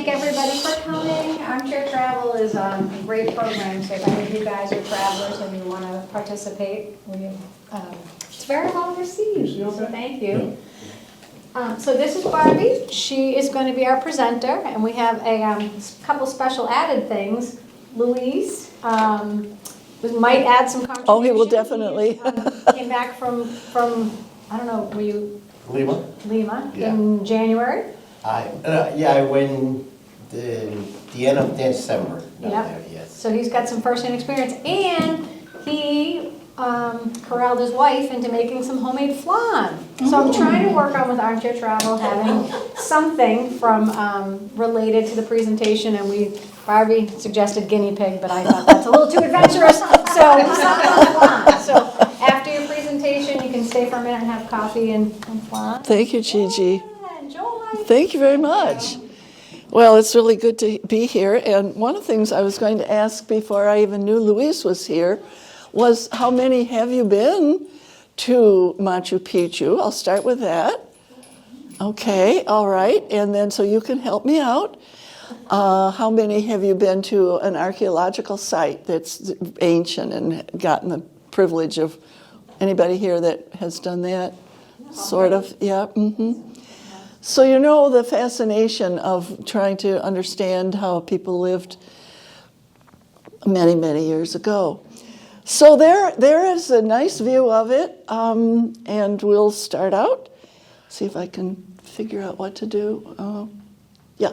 thank everybody for coming. Armchair Travel is a great program, so if any of you guys are travelers and you want to participate, it's very well received, so thank you. So this is Barbie. She is going to be our presenter, and we have a couple special added things. Louise we might add some contribution. Oh, he will definitely. He came back from I don't know, were you? Lima? Lima, Yeah. in January. I went the end of December down Yep. there, yes. So he's got some first-hand experience, and he corralled his wife into making some homemade flan. So I'm trying to work on with Armchair Travel, having something from related to the presentation, and Barbie suggested guinea pig, but I thought that's a little too adventurous, so something on flan. So after your presentation, you can stay for a minute and have coffee and flan. Thank you, Gigi. Yeah, enjoy. Thank you very much. Well, it's really good to be here. And one of the things I was going to ask before I even knew Luis was here was, how many have you been to Machu Picchu? I'll start with that. Okay, all right. And then so you can help me out. How many have you been to an archaeological site that's ancient and gotten the privilege of anybody here that has done that? Sort of, yeah. Mm-hmm. So you know the fascination of trying to understand how people lived many, many years ago. So there is a nice view of it, and we'll start out. See if I can figure out what to do. Yeah.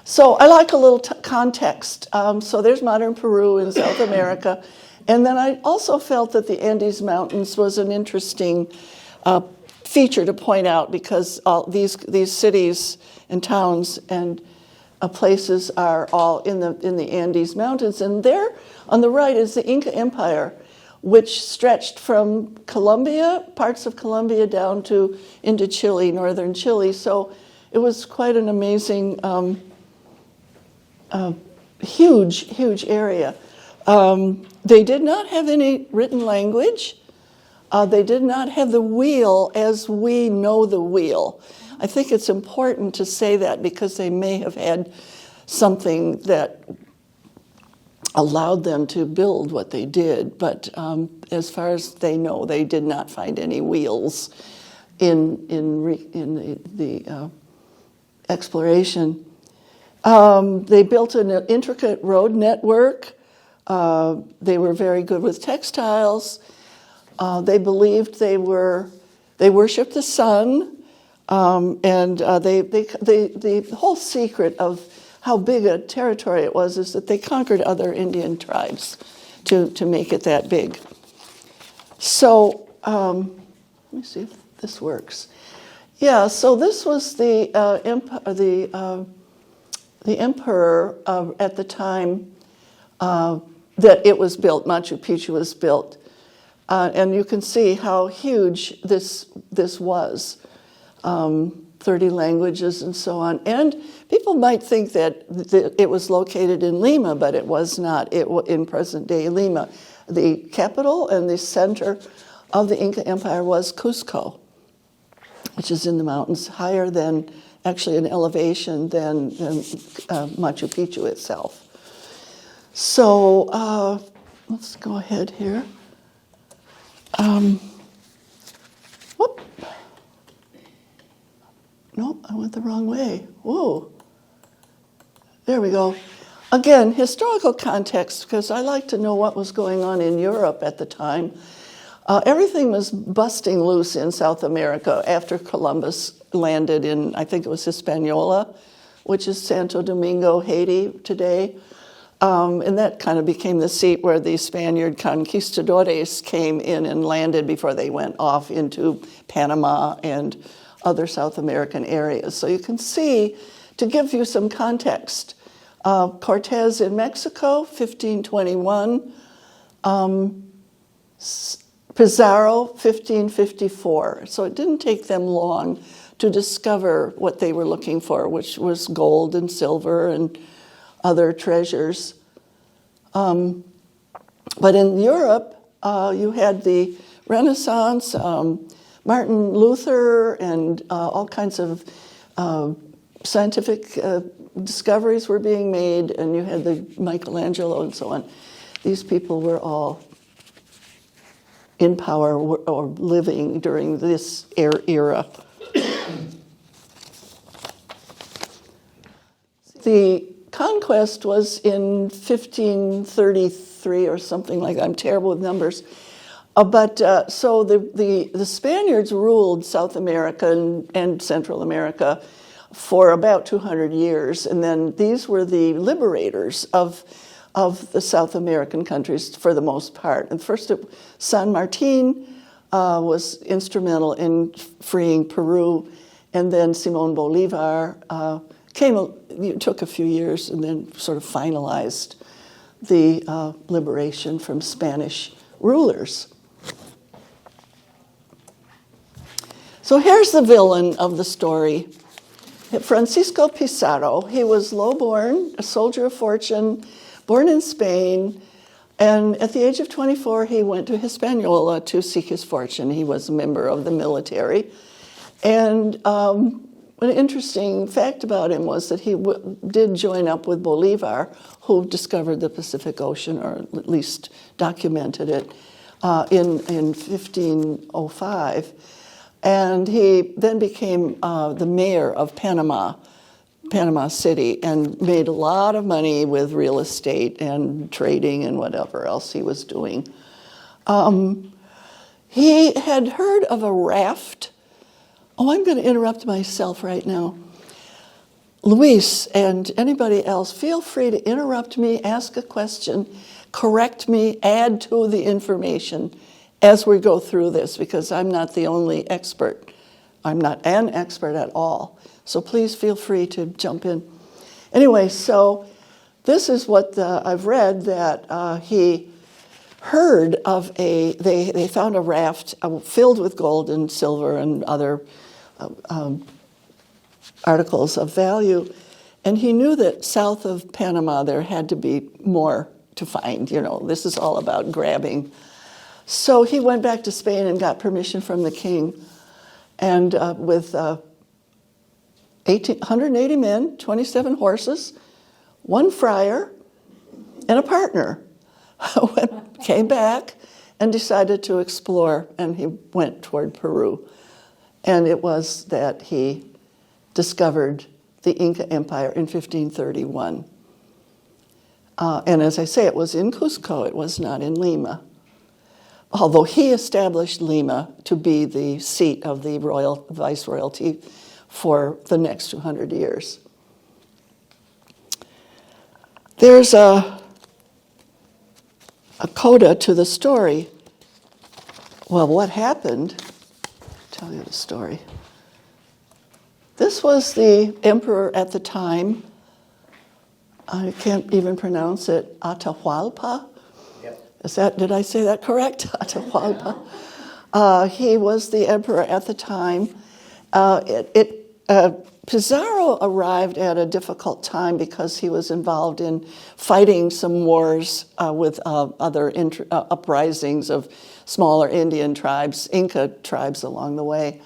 So I like a little context. So there's modern Peru in South America. And then I also felt that the Andes Mountains was an interesting feature to point out, because all these cities and towns and places are all in the Andes Mountains. And there on the right is the Inca Empire, which stretched from Colombia, parts of Colombia, down into Chile, northern Chile. So it was quite an amazing, huge area. They did not have any written language. They did not have the wheel as we know the wheel. I think it's important to say that, because they may have had something that allowed them to build what they did. But as far as they know, they did not find any wheels in the exploration. They built an intricate road network. They were very good with textiles. They believed they worshipped the sun, and the whole secret of how big a territory it was is that they conquered other Indian tribes to make it that big. So let me see if this works. Yeah. So this was the emperor at the time that it was built. Machu Picchu was built. And you can see how huge this was, 30 languages and so on. And people might think that it was located in Lima, but it was not. In present-day Lima. The capital and the center of the Inca Empire was Cusco, which is in the mountains, higher than, actually in elevation than Machu Picchu itself. So let's go ahead here. Whoop. Nope, I went the wrong way. Whoa. There we go. Again, historical context, because I like to know what was going on in Europe at the time. Everything was busting loose in South America after Columbus landed in, I think it was Hispaniola, which is Santo Domingo, Haiti today. And that kind of became the seat where the Spaniard conquistadores came in and landed before they went off into Panama and other South American areas. So you can see, to give you some context, Cortez in Mexico, 1521, Pizarro, 1554. So it didn't take them long to discover what they were looking for, which was gold and silver and other treasures. But in Europe, you had the Renaissance, Martin Luther, and all kinds of scientific discoveries were being made, and you had the Michelangelo and so on. These people were all in power or living during this era. The conquest was in 1533 or something like that. I'm terrible with numbers. So the Spaniards ruled South America and Central America for about 200 years, and then these were the liberators of the South American countries for the most part. And first, San Martin was instrumental in freeing Peru, and then Simón Bolívar took a few years and then sort of finalized the liberation from Spanish rulers. So here's the villain of the story. Francisco Pizarro. He was low-born, a soldier of fortune, born in Spain, and at the age of 24, he went to Hispaniola to seek his fortune. He was a member of the military. And an interesting fact about him was that he did join up with Bolivar, who discovered the Pacific Ocean, or at least documented it, in 1505. And he then became the mayor of Panama City, and made a lot of money with real estate and trading and whatever else he was doing. He had heard of a raft. Oh, I'm going to interrupt myself right now. Luis and anybody else, feel free to interrupt me, ask a question, correct me, add to the information as we go through this, because I'm not the only expert. I'm not an expert at all. So please feel free to jump in. Anyway, so this is what I've read, that he heard of they found a raft filled with gold and silver and other articles of value. And he knew that south of Panama there had to be more to find. You know, this is all about grabbing. So he went back to Spain and got permission from the king, and with 180 men, 27 horses, one friar, and a partner, came back and decided to explore, and he went toward Peru. And it was that he discovered the Inca Empire in 1531. And as I say, it was in Cusco, it was not in Lima. Although he established Lima to be the seat of the royal viceroyalty for the next 200 years. There's a coda to the story. Well, what happened? I'll tell you the story. This was the emperor at the time. I can't even pronounce it. Atahualpa. Did I say that correct? Atahualpa. He was the emperor at the time. Pizarro arrived at a difficult time because he was involved in fighting some wars with other uprisings of smaller Indian tribes, Inca tribes along the way.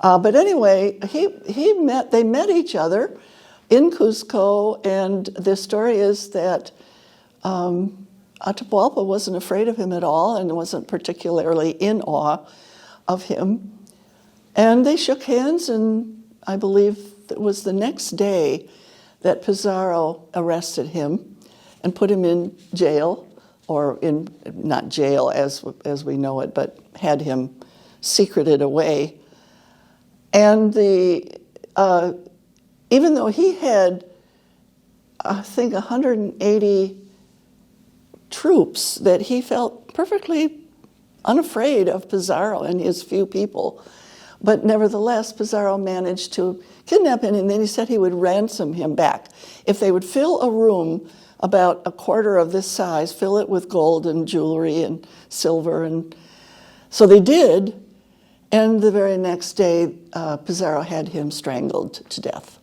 But anyway, they met each other in Cusco, and the story is that Atahualpa wasn't afraid of him at all and wasn't particularly in awe of him. And they shook hands, and I believe it was the next day that Pizarro arrested him and put him in jail, or in, not jail as we know it, but had him secreted away. And even though he had, I think, 180 troops, that he felt perfectly unafraid of Pizarro and his few people. But nevertheless, Pizarro managed to kidnap him, and then he said he would ransom him back. If they would fill a room about a quarter of this size, fill it with gold and jewelry and silver. And so they did, and the very next day, Pizarro had him strangled to death.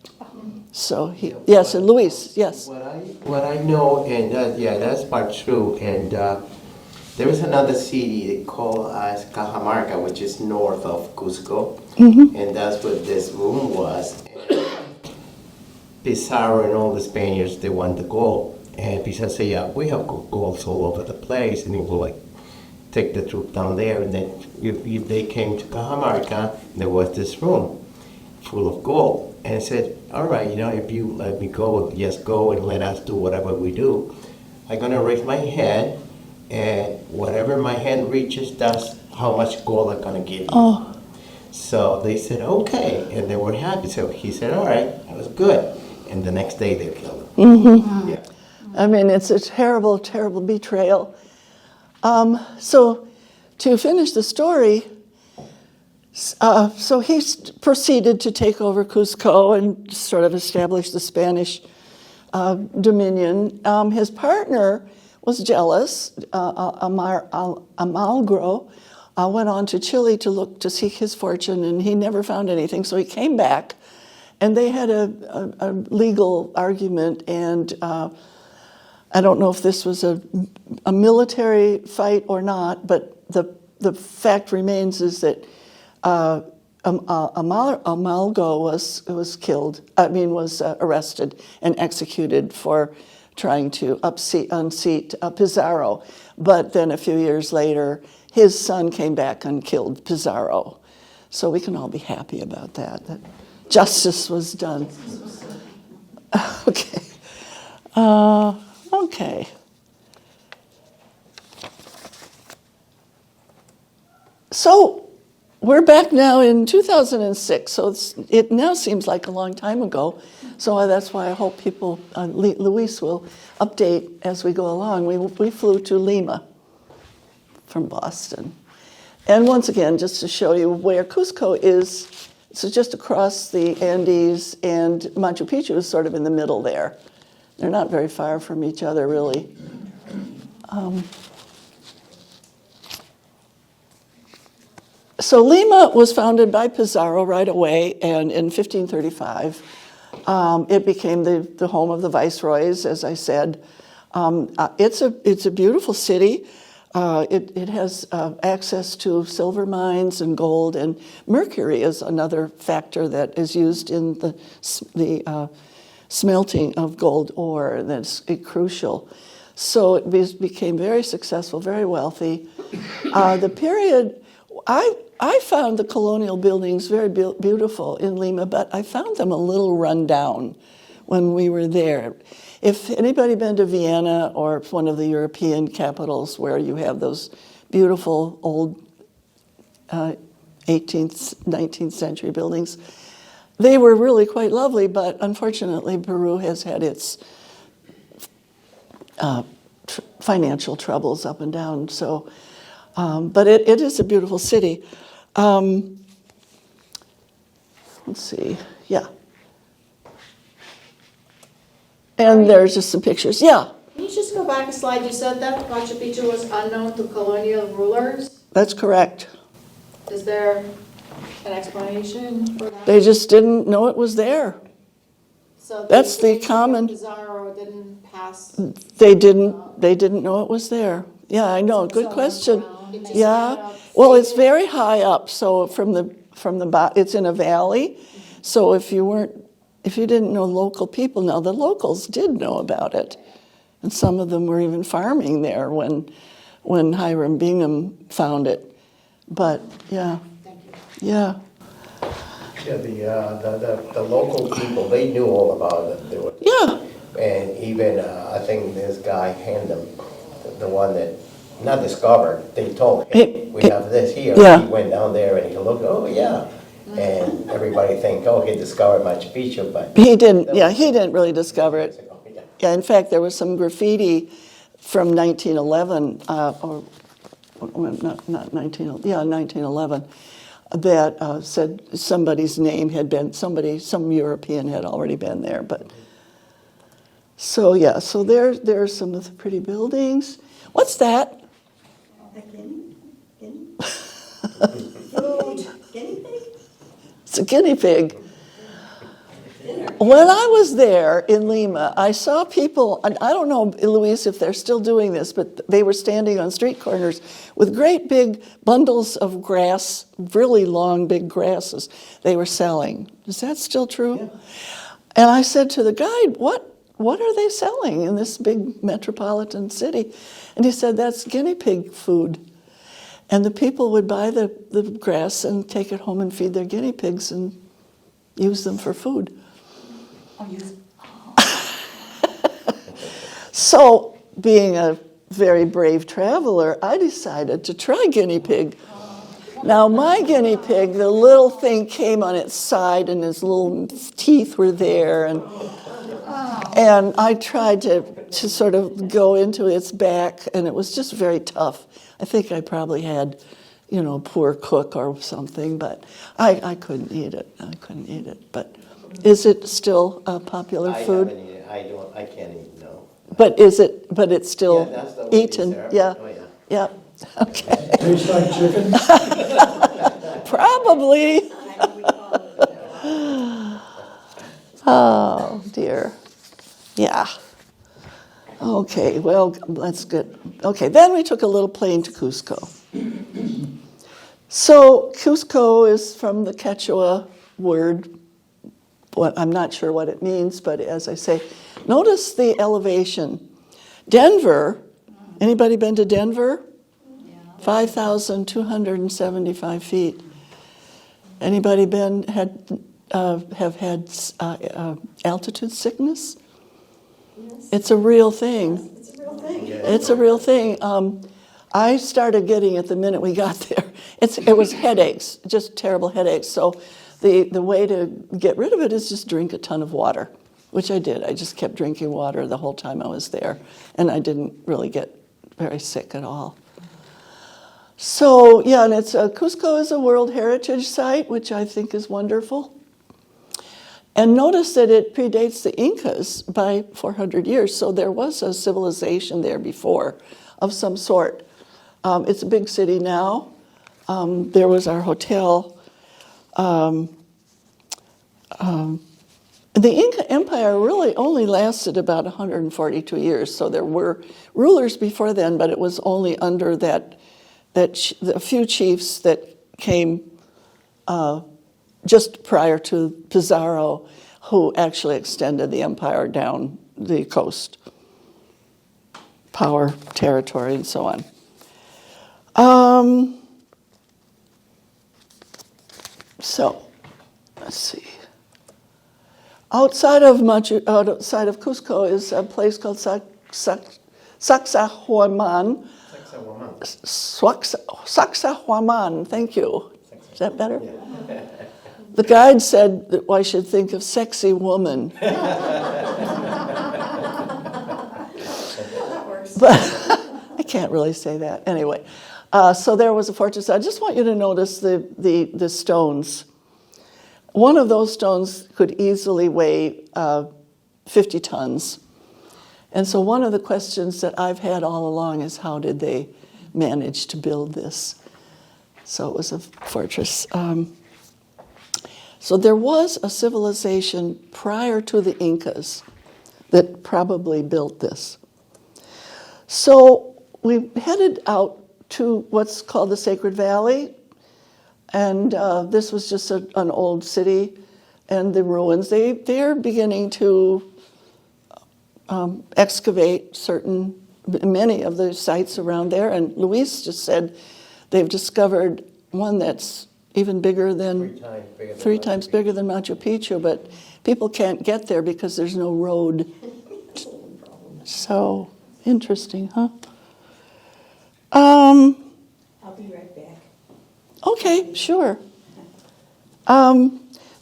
So yes, and Luis, yes. What I know, and that's part true. And there is another city called Cajamarca, which is north of Cusco, and that's what this room was. Pizarro and all the Spaniards, they want the gold. And Pizarro said, yeah, we have golds all over the place. And he will like take the troop down there. And then if they came to Cajamarca, there was this room full of gold. And I said, all right, if you let me go, just go and let us do whatever we do. I'm going to raise my hand, and whatever my hand reaches, that's how much gold I'm going to give you. Oh. So they said, okay, and they were happy. So he said, all right, that was good. And the next day they killed him. Mm-hmm. Yeah. I mean, it's a terrible, terrible betrayal. So to finish the story, so he proceeded to take over Cusco and sort of establish the Spanish dominion. His partner was jealous. Almagro went on to Chile to seek his fortune, and he never found anything. So he came back, and they had a legal argument. And I don't know if this was a military fight or not, but the fact remains is that Almagro was killed. Was arrested and executed for trying to unseat Pizarro. But then a few years later, his son came back and killed Pizarro. So we can all be happy about that justice was done. Okay. Okay. So we're back now in 2006, so it now seems like a long time ago. So that's why I hope people, Luis will update as we go along. We flew to Lima from Boston. And once again, just to show you where Cusco is, so just across the Andes, and Machu Picchu is sort of in the middle there. They're not very far from each other, really. So Lima was founded by Pizarro right away, and in 1535, it became the home of the viceroys, as I said. It's a beautiful city. It has access to silver mines and gold, and mercury is another factor that is used in the smelting of gold ore. That's crucial. So it became very successful, very wealthy. The period, I found the colonial buildings very beautiful in Lima, but I found them a little run down when we were there. If anybody been to Vienna or one of the European capitals where you have those beautiful old 18th, 19th century buildings, they were really quite lovely, but unfortunately Peru has had its financial troubles up and down. So, but it is a beautiful city. Let's see, yeah. And there's just some pictures, yeah. Can you just go back a slide? You said that Machu Picchu was unknown to colonial rulers. That's correct. Is there an explanation for that? They just didn't know it was there. So That's the common. Pizarro didn't pass. They didn't know it was there. Yeah, I know. Good question. Yeah. Well, it's very high up. So from the it's in a valley. So if you didn't know local people, now the locals did know about it, and some of them were even farming there when Hiram Bingham found it. But yeah, yeah. Yeah, the local people, they knew all about it. Yeah. And even, I think this guy, Handem, the one that, not discovered, they told him, we have this here. Yeah. He went down there and he looked, oh yeah. And everybody think, oh, he discovered Machu Picchu, but... He didn't really discover it. Yeah. Yeah, in fact, there was some graffiti from 1911, or not 1911, that said somebody's name had been, some European had already been there. But so yeah, so there's some of the pretty buildings. What's that? A guinea pig? It's a guinea pig. When I was there in Lima, I saw people, and I don't know, Luis, if they're still doing this, but they were standing on street corners with great big bundles of grass, really long, big grasses they were selling. Is that still true? And I said to the guide, what are they selling in this big metropolitan city? And he said, that's guinea pig food. And the people would buy the grass and take it home and feed their guinea pigs and use them for food. So, being a very brave traveler, I decided to try guinea pig. Now, my guinea pig, the little thing came on its side and his little teeth were there. And I tried to sort of go into its back, and it was just very tough. I think I probably had, a poor cook or something, but I couldn't eat it. But is it still a popular food? I haven't eaten it. I can't eat, no. But it's still That's the way eaten? it's served. Yeah. Oh, yeah. Yeah. Okay. Tastes like chicken. Probably. I would call it. Oh, dear. Yeah. Okay, well, that's good. Okay, then we took a little plane to Cusco. So Cusco is from the Quechua word. I'm not sure what it means, but as I say, notice the elevation. Denver, anybody been to Denver? 5,275 feet. Anybody have had altitude sickness? Yes. It's a real thing. It's a real thing. It's a real thing. I started getting it the minute we got there. It was headaches, just terrible headaches. So the way to get rid of it is just drink a ton of water, which I did. I just kept drinking water the whole time I was there, and I didn't really get very sick at all. So, yeah, and Cusco is a World Heritage Site, which I think is wonderful. And notice that it predates the Incas by 400 years, so there was a civilization there before of some sort. It's a big city now. There was our hotel. The Inca Empire really only lasted about 142 years, so there were rulers before then, but it was only under the few chiefs that came just prior to Pizarro, who actually extended the empire down the coast, power, territory, and so on. So, let's see. Outside of Cusco is a place called Sacsayhuaman. Sacsayhuaman, thank you. Is that better? Yeah. The guide said that I should think of sexy woman. That works. But I can't really say that. Anyway, so there was a fortress. I just want you to notice the stones. One of those stones could easily weigh 50 tons. And so one of the questions that I've had all along is how did they manage to build this? So it was a fortress. So there was a civilization prior to the Incas that probably built this. So we headed out to what's called the Sacred Valley, and this was just an old city, and the ruins. They're beginning to excavate many of the sites around there, and Luis just said they've discovered one that's even bigger than three times bigger than Machu Picchu, but people can't get there because there's no road. So interesting, huh? I'll be right back. Okay, sure.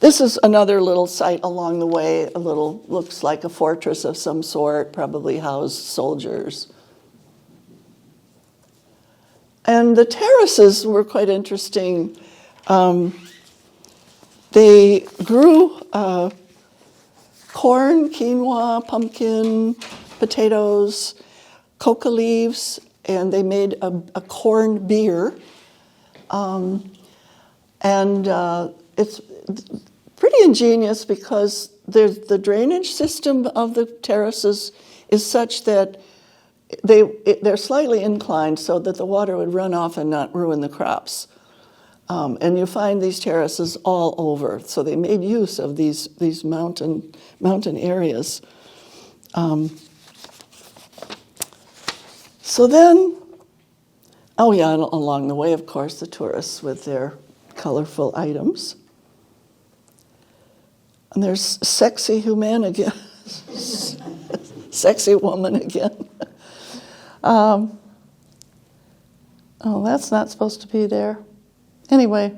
This is another little site along the way. Looks like a fortress of some sort, probably housed soldiers. And the terraces were quite interesting. They grew corn, quinoa, pumpkin, potatoes, coca leaves, and they made a corn beer. It's pretty ingenious because the drainage system of the terraces is such that they're slightly inclined so that the water would run off and not ruin the crops. And you find these terraces all over. So they made use of these mountain areas. So then, oh yeah, and along the way, of course, the tourists with their colorful items. And there's sexy human again, sexy woman again. Oh, that's not supposed to be there. Anyway,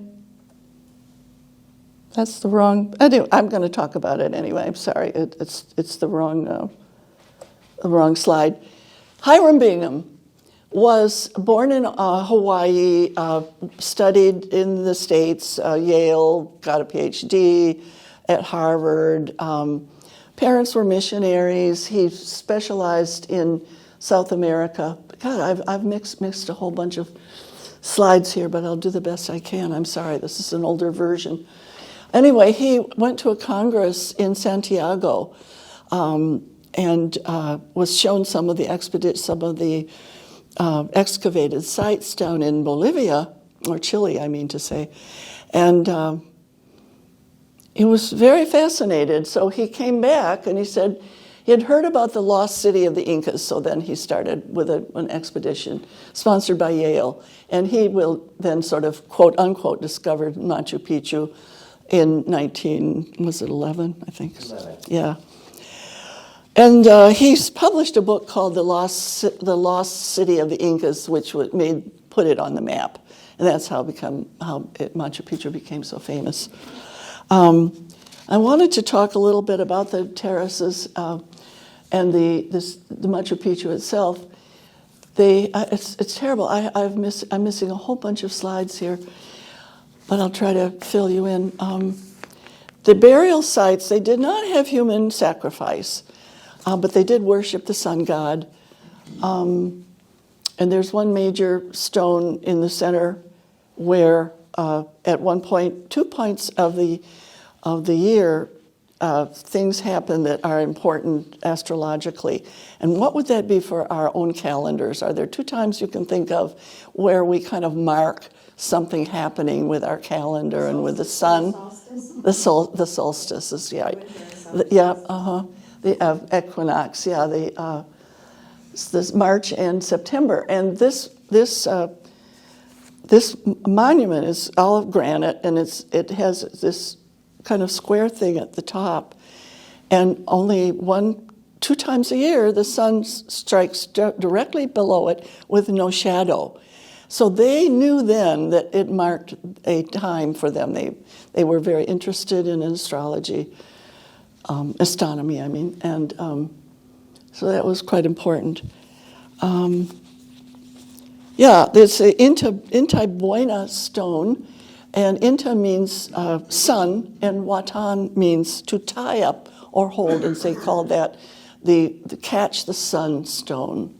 that's the wrong. Anyway, I'm going to talk about it anyway. I'm sorry, it's the wrong slide. Hiram Bingham was born in Hawaii, studied in the States, Yale, got a PhD at Harvard. Parents were missionaries. He specialized in South America. God, I've mixed a whole bunch of slides here, but I'll do the best I can. I'm sorry, this is an older version. Anyway, he went to a congress in Santiago and was shown some of the excavated sites down in Bolivia, or Chile, I mean to say. And he was very fascinated, so he came back and he said he had heard about the lost city of the Incas, so then he started with an expedition sponsored by Yale. And he will then sort of, quote unquote, discovered Machu Picchu in 11, I think? 11. Yeah. And he's published a book called The Lost City of the Incas, which put it on the map. And that's how Machu Picchu became so famous. I wanted to talk a little bit about the terraces and the Machu Picchu itself. It's terrible. I'm missing a whole bunch of slides here, but I'll try to fill you in. The burial sites, they did not have human sacrifice, but they did worship the sun god. And there's one major stone in the center where at one point, 2 points of the year, things happen that are important astrologically. And what would that be for our own calendars? Are there 2 times you can think of where we kind of mark something happening with our calendar and with the sun? The solstices, yeah. The equinox, yeah. This March and September. And this monument is all of granite, and it has this kind of square thing at the top, and only 2 times a year the sun strikes directly below it with no shadow. So they knew then that it marked a time for them. They were very interested in astrology, astronomy, I mean, and so that was quite important. There's an Inti Buena stone, and Inta means sun, and Watan means to tie up or hold, and they called that the catch the sun stone.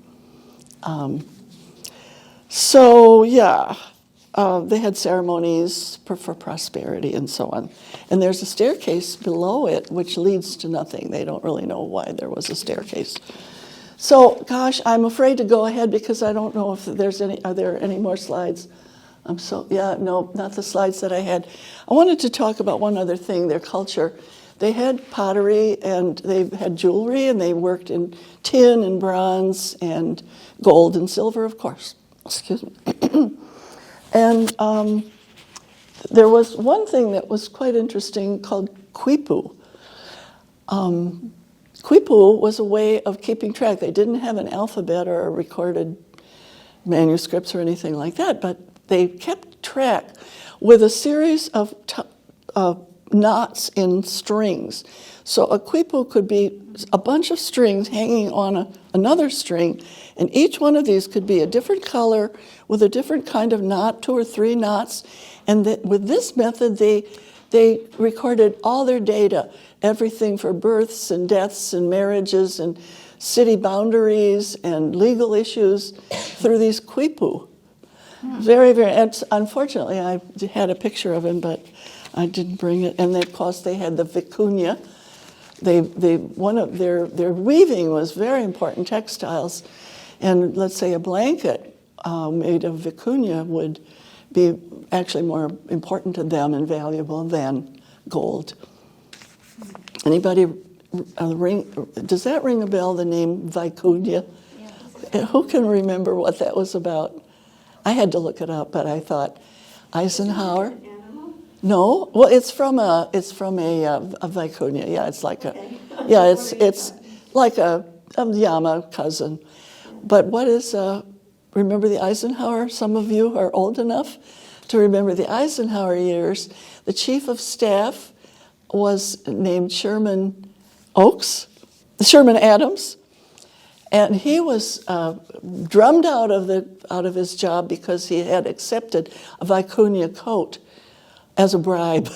They had ceremonies for prosperity and so on. And there's a staircase below it which leads to nothing. They don't really know why there was a staircase. So, gosh, I'm afraid to go ahead because I don't know if are there any more slides? No, not the slides that I had. I wanted to talk about one other thing, their culture. They had pottery and they had jewelry, and they worked in tin and bronze and gold and silver, of course. Excuse me. And there was one thing that was quite interesting called quipu. Quipu was a way of keeping track. They didn't have an alphabet or recorded manuscripts or anything like that, but they kept track with a series of knots in strings. So a quipu could be a bunch of strings hanging on another string, and each one of these could be a different color with a different kind of knot, 2 or 3 knots. And with this method, they recorded all their data, everything for births and deaths and marriages and city boundaries and legal issues through these quipu. Very, very, unfortunately, I had a picture of him, but I didn't bring it. And of course, they had the vicuña. One of their weaving was very important, textiles. And let's say a blanket made of vicuña would be actually more important to them and valuable than gold. Anybody does that ring a bell, the name Vicuña? Yeah. Who can remember what that was about? I had to look it up, but I thought Eisenhower. No, well, it's from a vicuña. Yeah, it's like it's like a llama cousin. But what is remember the Eisenhower? Some of you are old enough to remember the Eisenhower years. The chief of staff was named Sherman Adams, and he was drummed out of his job because he had accepted a vicuña coat as a bribe.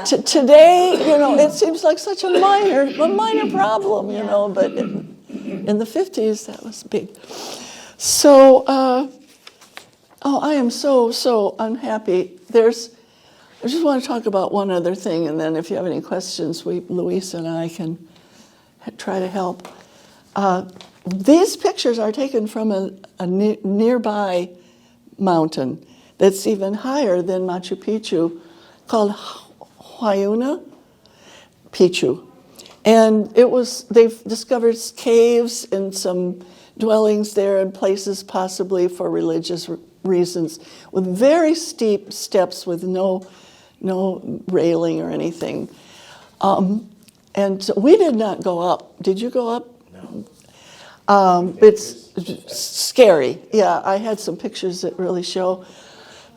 Today, it seems like such a minor problem, but in the 50s that was big. So, I am so unhappy. I just want to talk about one other thing, and then if you have any questions, Luis and I can try to help. These pictures are taken from a nearby mountain that's even higher than Machu Picchu, called Huayna Picchu. And they've discovered caves and some dwellings there and places possibly for religious reasons with very steep steps with no railing or anything. And so we did not go up. Did you go up? No. It's scary. Yeah, I had some pictures that really show.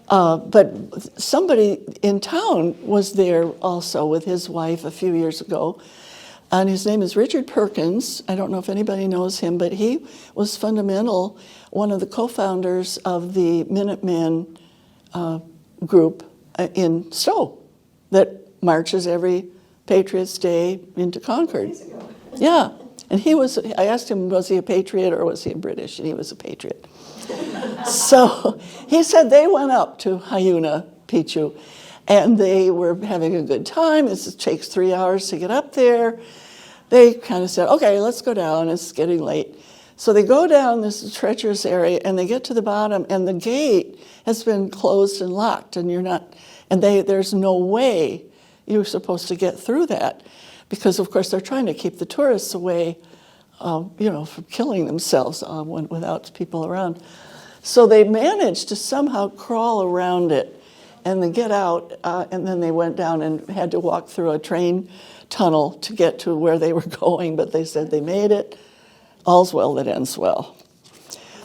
But somebody in town was there also with his wife a few years ago. And his name is Richard Perkins. I don't know if anybody knows him, but he was fundamental, one of the co-founders of the Minuteman group in Stowe that marches every Patriots' Day into Concord. Yeah. And I asked him, was he a patriot or was he a British? And he was a patriot. So he said they went up to Huayna Picchu and they were having a good time. It takes 3 hours to get up there. They kind of said, okay, let's go down. It's getting late. So they go down this treacherous area and they get to the bottom and the gate has been closed and locked and there's no way you're supposed to get through that because, of course, they're trying to keep the tourists away, from killing themselves without people around. So they managed to somehow crawl around it and then get out, and then they went down and had to walk through a train tunnel to get to where they were going, but they said they made it. All's well that ends well.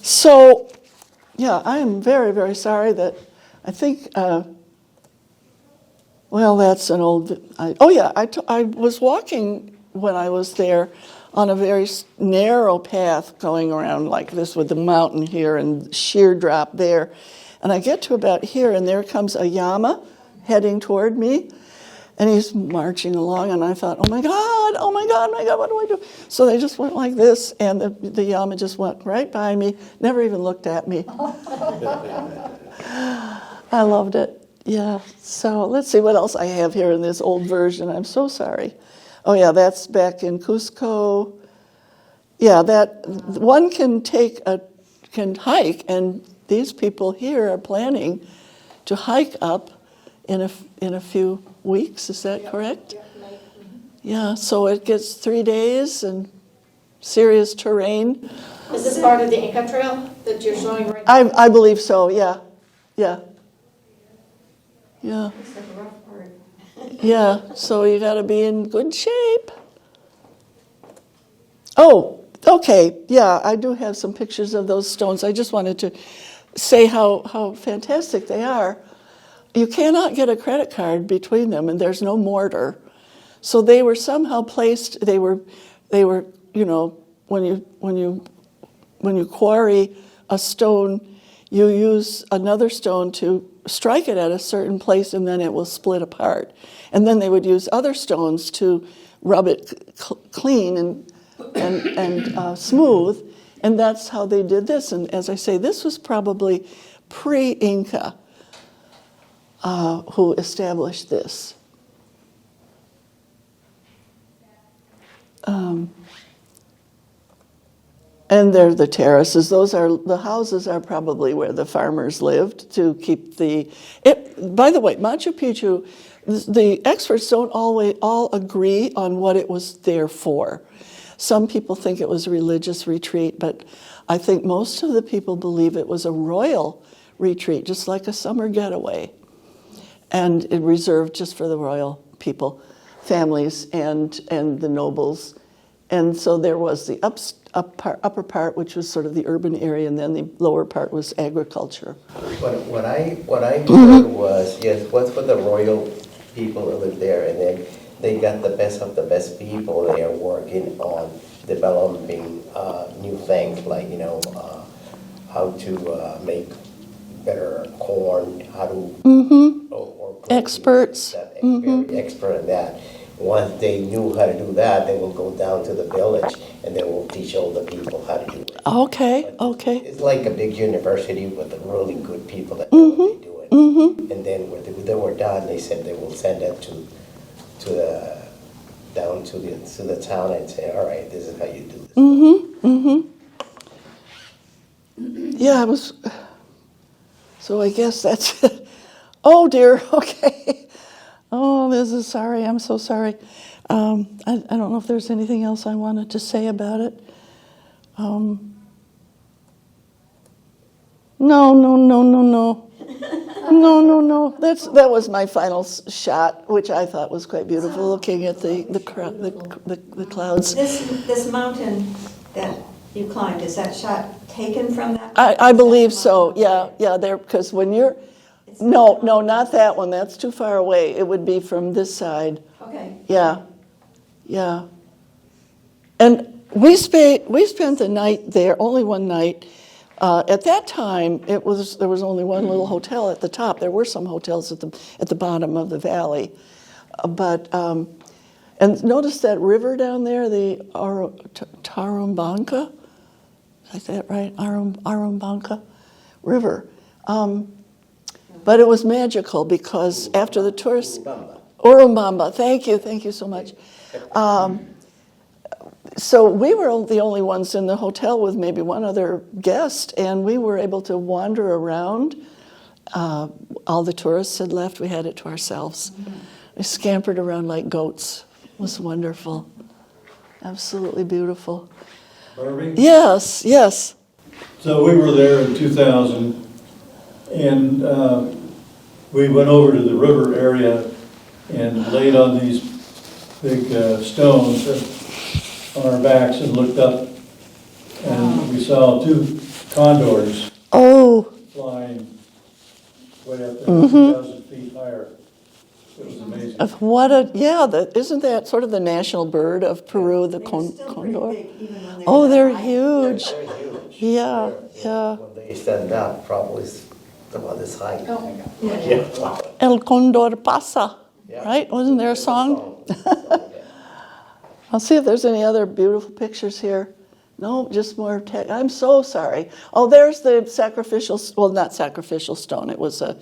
So, yeah, I am very, very sorry that I think, that's an old, I was walking when I was there on a very narrow path going around like this with the mountain here and sheer drop there. And I get to about here, and there comes a llama heading toward me. And he's marching along, and I thought, oh my God, what do I do? So they just went like this, and the llama just went right by me, never even looked at me. I loved it. Yeah, so let's see what else I have here in this old version. I'm so sorry. Oh yeah, that's back in Cusco. Yeah, that one can hike, and these people here are planning to hike up in a few weeks. Is that correct? Yeah, so it gets 3 days and serious terrain. Is this part of the Inca Trail that you're showing right now? I believe so, yeah. Yeah, so you got to be in good shape. Oh, okay, yeah, I do have some pictures of those stones. I just wanted to say how fantastic they are. You cannot get a credit card between them, and there's no mortar. So they were somehow placed. They were, when you quarry a stone, you use another stone to strike it at a certain place, and then it will split apart. And then they would use other stones to rub it clean and smooth, and that's how they did this. And as I say, this was probably pre-Inca who established this. And there are the terraces. The houses are probably where the farmers lived to keep by the way, Machu Picchu, the experts don't always all agree on what it was there for. Some people think it was a religious retreat, but I think most of the people believe it was a royal retreat, just like a summer getaway. And it reserved just for the royal people, families, and the nobles. And so there was the upper part, which was sort of the urban area, and then the lower part was agriculture. What I heard was, yes, was for the royal people that lived there, and then they got the best of the best people there working on developing new things, like, how to make better corn, how to... or Experts. Very expert in that. Once they knew how to do that, they will go down to the village and they will teach all the people how to do it. Okay. It's like a big university with really good people that know what they do it. And then when they were done, they said they will send it down to the town and say, all right, this is how you do this. Yeah, I was... So I guess that's it. Oh, dear. Okay. Oh, sorry. I'm so sorry. I don't know if there's anything else I wanted to say about it. No. That was my final shot, which I thought was quite beautiful, looking at the clouds. This mountain that you climbed, is that shot taken from that? I believe so. Yeah. There, because when you're... No, not that one. That's too far away. It would be from this side. Okay. Yeah. And we spent the night there, only one night. At that time, there was only one little hotel at the top. There were some hotels at the bottom of the valley, but and notice that river down there, the Tarumbanca. Is that right? Arumbanca River. But it was magical because after the tourists... Urumbamba. Thank you so much. So we were the only ones in the hotel with maybe one other guest, and we were able to wander around. All the tourists had left. We had it to ourselves. We scampered around like goats. It was wonderful. Absolutely beautiful. Barbie? Yes. So we were there in 2000, and we went over to the river area and laid on these big stones on our backs and looked up, and we saw 2 condors flying way up there, 2,000 feet higher. It was amazing. Isn't that sort of the national bird of Peru, the They're still pretty condor? big, even when they're Oh, they're that high. huge. They're huge. Yeah. When they stand up, probably about this height. Oh my God. Yeah. El Condor Pasa, Yeah. right? Wasn't there a song? I'll see if there's any other beautiful pictures here. No, just more text. I'm so sorry. Oh, there's the not sacrificial stone. It was a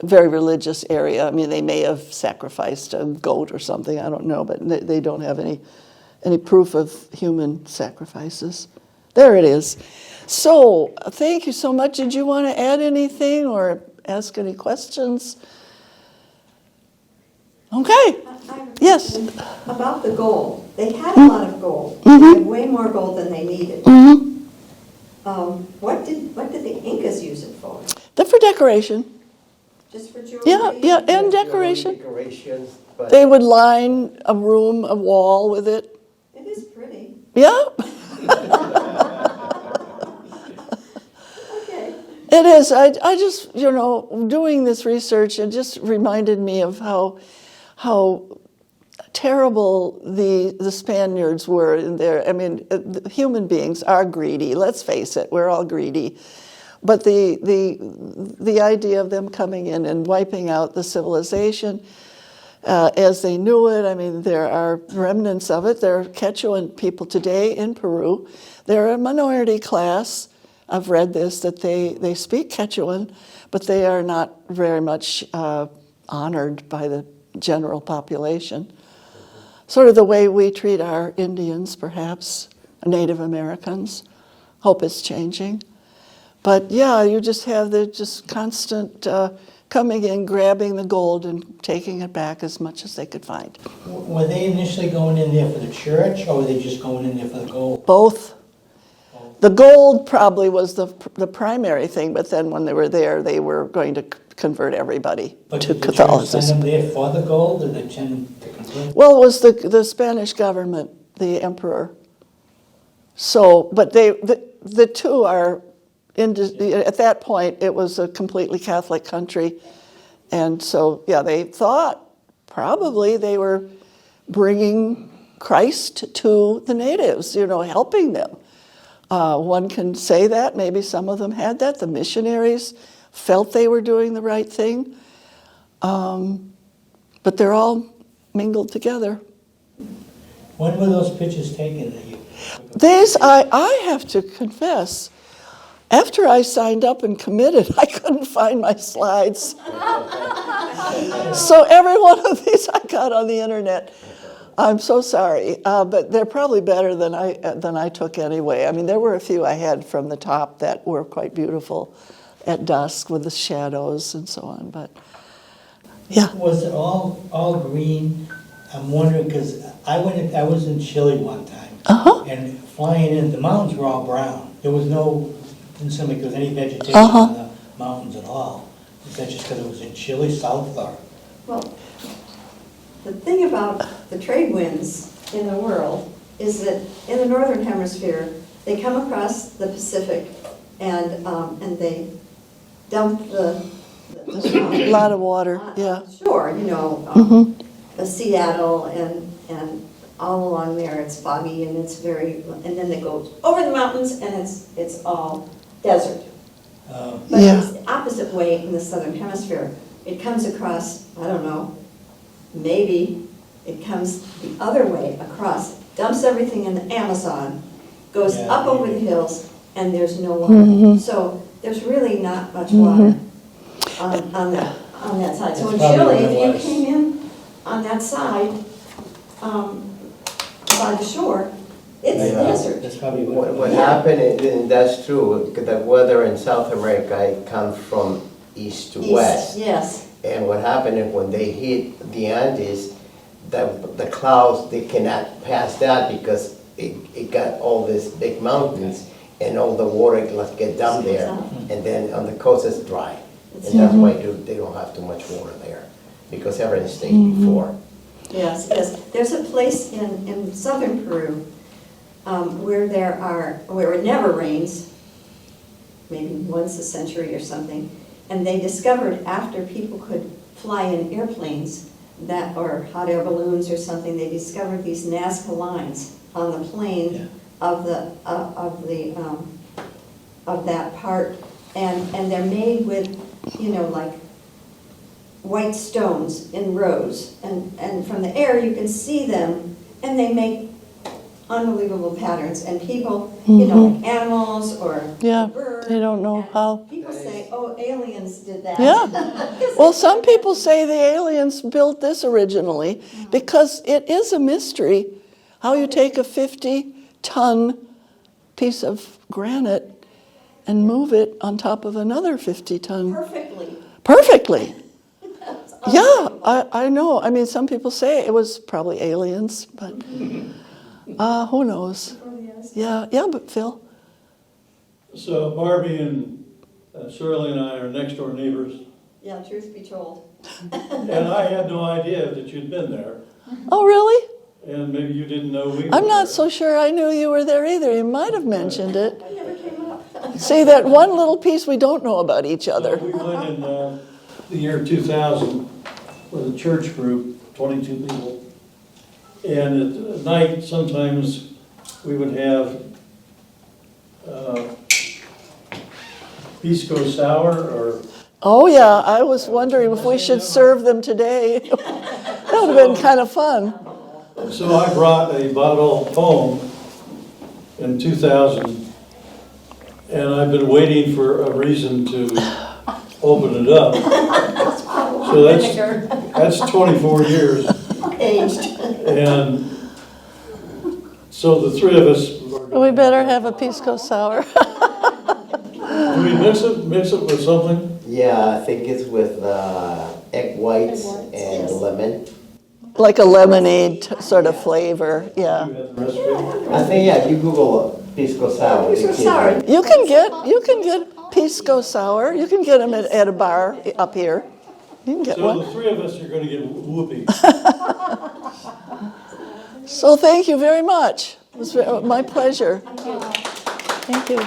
very religious area. I mean, they may have sacrificed a goat or something. I don't know, but they don't have any proof of human sacrifices. There it is. So, thank you so much. Did you want to add anything or ask any questions? Okay. Yes. About the gold. They had a lot of gold. They had way more gold than they needed. What did the Incas use it for? For decoration. Just for jewelry? Yeah, and decoration. Decorations, but They would line a room, a wall with it. It is pretty. Yeah. Okay. It is. I just, doing this research, it just reminded me of how terrible the Spaniards were in there. I mean, human beings are greedy. Let's face it, we're all greedy. But the idea of them coming in and wiping out the civilization as they knew it, I mean, there are remnants of it. There are Quechuan people today in Peru. They're a minority class. I've read this, that they speak Quechuan, but they are not very much honored by the general population. Sort of the way we treat our Indians, perhaps, Native Americans. hope it's changing. But yeah, you just have the just constant coming in, grabbing the gold and taking it back as much as they could find. Were they initially going in there for the church, or were they just going in there for the gold? Both. The gold probably was the primary thing, but then when they were there, they were going to convert everybody But to did the church Catholicism. send them there for the gold, or did they send them to convert? Well, it was the Spanish government, the emperor. So, but the two are, at that point, it was a completely Catholic country. And so, yeah, they thought probably they were bringing Christ to the natives, helping them. One can say that. Maybe some of them had that. The missionaries felt they were doing the right thing. But they're all mingled together. When were those pictures taken that you took? These, I have to confess, after I signed up and committed, I couldn't find my slides. So every one of these I got on the internet. I'm so sorry, but they're probably better than I took anyway. I mean, there were a few I had from the top that were quite beautiful at dusk with the shadows and so on. But yeah, Was it all green? I'm wondering, because I was in Chile one time, and flying in, the mountains were all brown. There was didn't seem like there was any vegetation on the mountains at all. Is that just because it was in Chile, south, or? Well, the thing about the trade winds in the world is that in the northern hemisphere, they come across the Pacific and they dump a lot of water, yeah. Shore, Seattle and all along there, it's foggy and it's and then they go over the mountains and it's all desert. But it's the opposite way in the southern hemisphere. It comes across, I don't know, maybe it comes the other way across, dumps everything in the Amazon, goes up over the hills, and there's no water. So there's really not much water on that side. So in Chile, if you came in on that side, by the shore, it's desert. That's probably What happened, and that's true, the weather in South America, it comes from east to west. Yes. And what happened is when they hit the Andes, the clouds, they cannot pass that because it got all these big mountains and all the water get down there. And then on the coast it's dry. And that's why they don't have too much water there, because everything stayed before. Yes. There's a place in southern Peru where it never rains, maybe once a century or something, and they discovered after people could fly in airplanes or hot air balloons or something, they discovered these Nazca lines on the plane of that part, and they're made with like white stones in rows, and from the air you can see them, and they make unbelievable patterns, and people, like animals or birds. They don't know how. People say, oh, aliens did that. Yeah. Well, some people say the aliens built this originally because it is a mystery how you take a 50-ton piece of granite and move it on top of another 50-ton. Perfectly. Yeah, I know. I mean, some people say it was probably aliens, but who knows? Yeah, but Phil? So Barbie and Shirley and I are next door neighbors, Yeah, truth be told. and I had no idea that you'd been there, Oh, really? and maybe you didn't know we were I'm not there. so sure I knew you were there either. You might have mentioned it. I never came up. See, that one little piece we don't know about each So other. we went in the year 2000 with a church group, 22 people. And at night, sometimes we would have pisco sour or... Oh, yeah, I was wondering if we should serve them today. That would have been kind of fun. So I brought a bottle home in 2000, and I've been waiting for a reason to open it up. So that's 24 years. Aged. And so the three of us are We better have a pisco sour. Do we mix it with something? Yeah, I think it's with egg whites and yes. lemon. Like a lemonade sort of flavor, yeah. Do you have the recipe? I think, yeah, you Google pisco sour. Pisco sour. You can get pisco sour. You can get them at a bar up here. You can get So one. the three of us are gonna get whoopee. So thank you very much. It was my pleasure. Thank you.